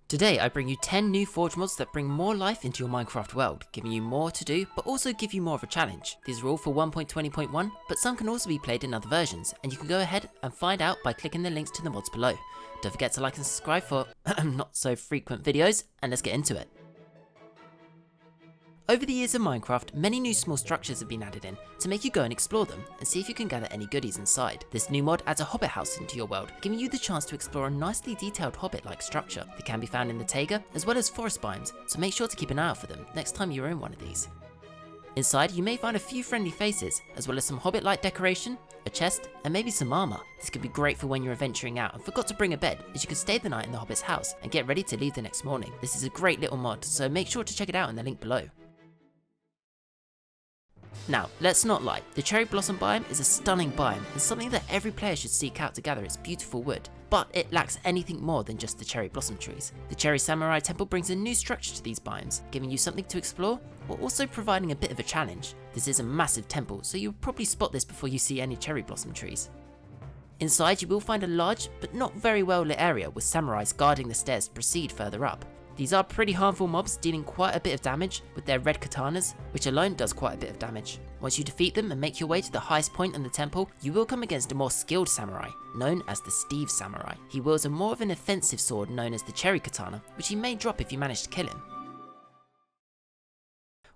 Today I bring you 10 new Forge mods that bring more life into your Minecraft world, giving you more to do but also give you more of a challenge. These are all for 1.20.1, but some can also be played in other versions, and you can go ahead and find out by clicking the links to the mods below. Don't forget to like and subscribe for not so frequent videos, and let's get into it. Over the years of Minecraft, many new small structures have been added in to make you go and explore them and see if you can gather any goodies inside. This new mod adds a Hobbit House into your world, giving you the chance to explore a nicely detailed Hobbit-like structure that can be found in the taiga as well as forest biomes, so make sure to keep an eye out for them next time you're in one of these. Inside you may find a few friendly faces, as well as some Hobbit-like decoration, a chest, and maybe some armour. This could be great for when you're venturing out and forgot to bring a bed, as you can stay the night in the Hobbit's house and get ready to leave the next morning. This is a great little mod, so make sure to check it out in the link below. Now, let's not lie, the Cherry Blossom biome is a stunning biome and something that every player should seek out to gather its beautiful wood, but it lacks anything more than just the cherry blossom trees. The Cherry Samurai Temple brings a new structure to these biomes, giving you something to explore, while also providing a bit of a challenge. This is a massive temple, so you'll probably spot this before you see any cherry blossom trees. Inside you will find a large, but not very well lit area with samurais guarding the stairs to proceed further up. These are pretty harmful mobs, dealing quite a bit of damage with their red katanas, which alone does quite a bit of damage. Once you defeat them and make your way to the highest point in the temple, you will come against a more skilled samurai, known as the Steve Samurai. He wields a more of an offensive sword known as the Cherry Katana, which he may drop if you manage to kill him.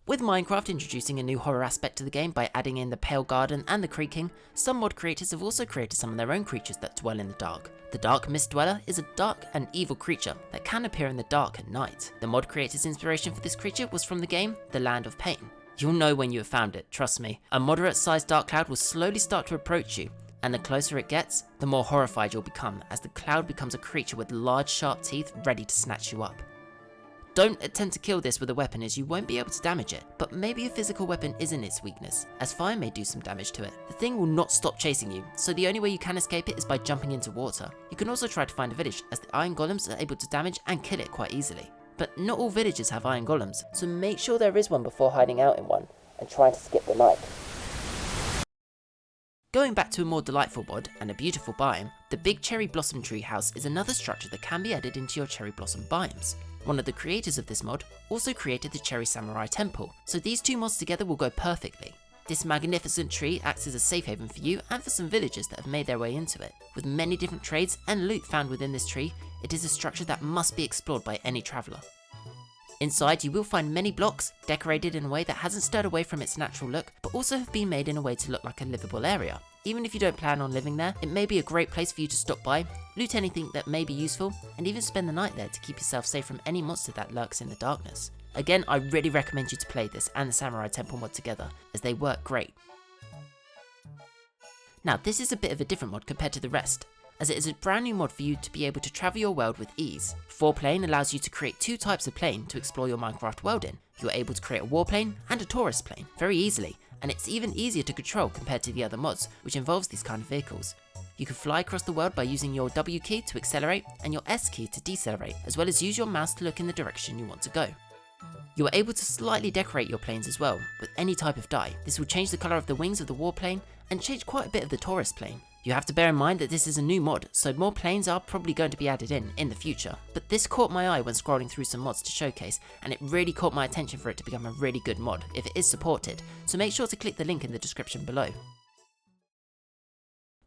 With Minecraft introducing a new horror aspect to the game by adding in the Pale Garden and the Creaking, some mod creators have also created some of their own creatures that dwell in the dark. The Dark Mist Dweller is a dark and evil creature that can appear in the dark at night. The mod creator's inspiration for this creature was from the game The Land of Pain. You'll know when you have found it, trust me. A moderate sized dark cloud will slowly start to approach you, and the closer it gets, the more horrified you'll become, as the cloud becomes a creature with large sharp teeth ready to snatch you up. Don't attempt to kill this with a weapon, as you won't be able to damage it, but maybe a physical weapon isn't its weakness, as fire may do some damage to it. The thing will not stop chasing you, so the only way you can escape it is by jumping into water. You can also try to find a village, as the iron golems are able to damage and kill it quite easily. But not all villages have iron golems, so make sure there is one before hiding out in one and trying to skip the night. Going back to a more delightful mod and a beautiful biome, the Big Cherry Blossom Tree House is another structure that can be added into your cherry blossom biomes. One of the creators of this mod also created the Cherry Samurai Temple, so these two mods together will go perfectly. This magnificent tree acts as a safe haven for you and for some villagers that have made their way into it. With many different trades and loot found within this tree, it is a structure that must be explored by any traveller. Inside you will find many blocks, decorated in a way that hasn't stirred away from its natural look, but also have been made in a way to look like a livable area. Even if you don't plan on living there, it may be a great place for you to stop by, loot anything that may be useful, and even spend the night there to keep yourself safe from any monster that lurks in the darkness. Again, I really recommend you to play this and the Samurai Temple mod together, as they work great. Now this is a bit of a different mod compared to the rest, as it is a brand new mod for you to be able to travel your world with ease. ForPlane allows you to create two types of plane to explore your Minecraft world in. You're able to create a warplane and a tourist plane very easily, and it's even easier to control compared to the other mods, which involves these kind of vehicles. You can fly across the world by using your W key to accelerate and your S key to decelerate, as well as use your mouse to look in the direction you want to go. You are able to slightly decorate your planes as well, with any type of dye. This will change the colour of the wings of the warplane and change quite a bit of the tourist plane. You have to bear in mind that this is a new mod, so more planes are probably going to be added in the future. But this caught my eye when scrolling through some mods to showcase, and it really caught my attention for it to become a really good mod if it is supported, so make sure to click the link in the description below.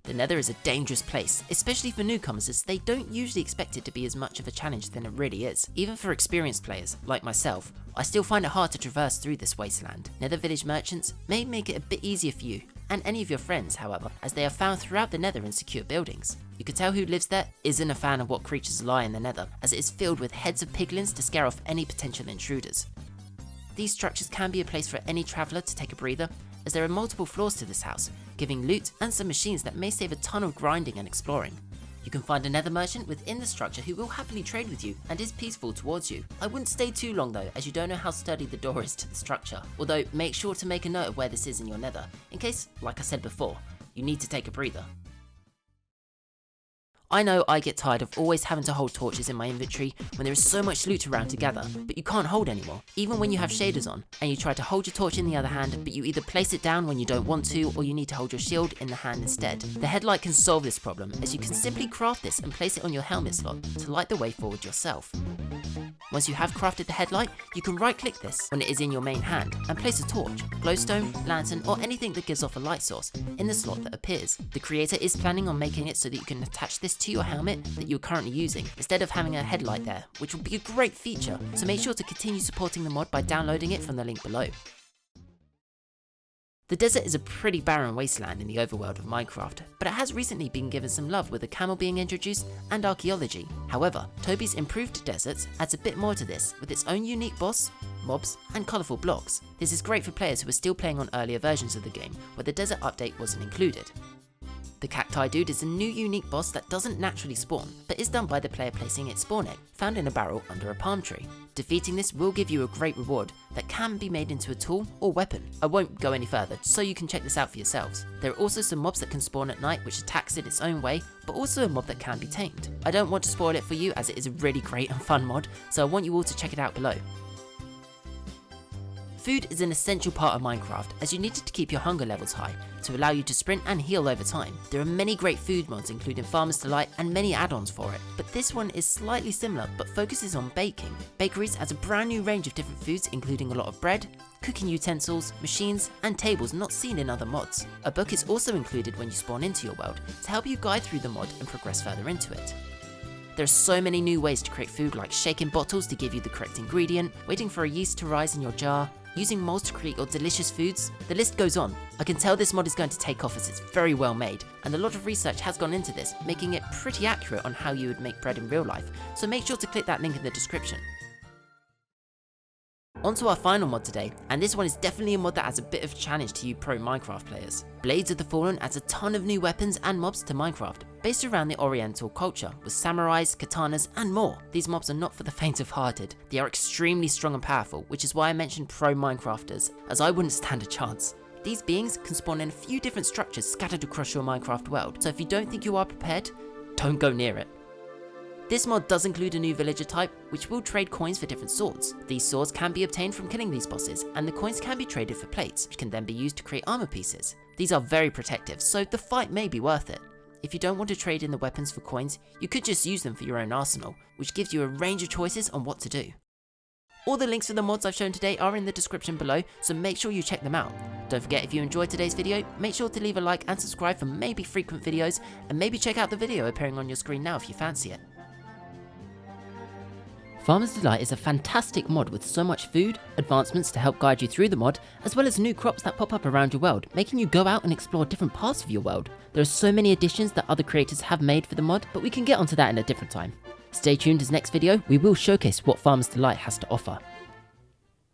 The Nether is a dangerous place, especially for newcomers, as they don't usually expect it to be as much of a challenge than it really is. Even for experienced players, like myself, I still find it hard to traverse through this wasteland. Nether village merchants may make it a bit easier for you, and any of your friends however, as they are found throughout the Nether in secure buildings. You can tell who lives there isn't a fan of what creatures lie in the Nether, as it is filled with heads of piglins to scare off any potential intruders. These structures can be a place for any traveller to take a breather, as there are multiple floors to this house, giving loot and some machines that may save a ton of grinding and exploring. You can find a Nether merchant within the structure who will happily trade with you and is peaceful towards you. I wouldn't stay too long though, as you don't know how sturdy the door is to the structure, although make sure to make a note of where this is in your Nether, in case, like I said before, you need to take a breather. I know I get tired of always having to hold torches in my inventory when there is so much loot around to gather, but you can't hold anymore, even when you have shaders on, and you try to hold your torch in the other hand, but you either place it down when you don't want to, or you need to hold your shield in the hand instead. The Headlight can solve this problem, as you can simply craft this and place it on your helmet slot to light the way forward yourself. Once you have crafted the headlight, you can right click this when it is in your main hand and place a torch, glowstone, lantern or anything that gives off a light source in the slot that appears. The creator is planning on making it so that you can attach this to your helmet that you're currently using instead of having a headlight there, which will be a great feature, so make sure to continue supporting the mod by downloading it from the link below. The desert is a pretty barren wasteland in the overworld of Minecraft, but it has recently been given some love with a camel being introduced and archaeology. However, Toby's improved deserts adds a bit more to this with its own unique boss, mobs, and colourful blocks. This is great for players who are still playing on earlier versions of the game where the desert update wasn't included. The Cacti Dude is a new unique boss that doesn't naturally spawn, but is done by the player placing its spawn egg, found in a barrel under a palm tree. Defeating this will give you a great reward that can be made into a tool or weapon. I won't go any further, so you can check this out for yourselves. There are also some mobs that can spawn at night which attacks in its own way, but also a mob that can be tamed. I don't want to spoil it for you as it is a really great and fun mod, so I want you all to check it out below. Food is an essential part of Minecraft as you need it to keep your hunger levels high to allow you to sprint and heal over time. There are many great food mods including Farmer's Delight and many add-ons for it, but this one is slightly similar but focuses on baking. Bakeries has a brand new range of different foods including a lot of bread, cooking utensils, machines and tables not seen in other mods. A book is also included when you spawn into your world to help you guide through the mod and progress further into it. There are so many new ways to create food like shaking bottles to give you the correct ingredient, waiting for a yeast to rise in your jar, using molds to create your delicious foods. The list goes on. I can tell this mod is going to take off as it's very well made, and a lot of research has gone into this, making it pretty accurate on how you would make bread in real life, so make sure to click that link in the description. On to our final mod today, and this one is definitely a mod that adds a bit of challenge to you pro Minecraft players. Blades of the Fallen adds a ton of new weapons and mobs to Minecraft, based around the Oriental culture, with samurais, katanas and more. These mobs are not for the faint of hearted, they are extremely strong and powerful, which is why I mentioned pro Minecrafters, as I wouldn't stand a chance. These beings can spawn in a few different structures scattered across your Minecraft world, so if you don't think you are prepared, don't go near it. This mod does include a new villager type, which will trade coins for different swords. These swords can be obtained from killing these bosses, and the coins can be traded for plates, which can then be used to create armor pieces. These are very protective, so the fight may be worth it. If you don't want to trade in the weapons for coins, you could just use them for your own arsenal, which gives you a range of choices on what to do. All the links for the mods I've shown today are in the description below, so make sure you check them out. Don't forget, if you enjoyed today's video, make sure to leave a like and subscribe for maybe frequent videos, and maybe check out the video appearing on your screen now if you fancy it. Farmer's Delight is a fantastic mod with so much food, advancements to help guide you through the mod, as well as new crops that pop up around your world, making you go out and explore different parts of your world. There are so many additions that other creators have made for the mod, but we can get onto that in a different time. Stay tuned as next video, we will showcase what Farmer's Delight has to offer.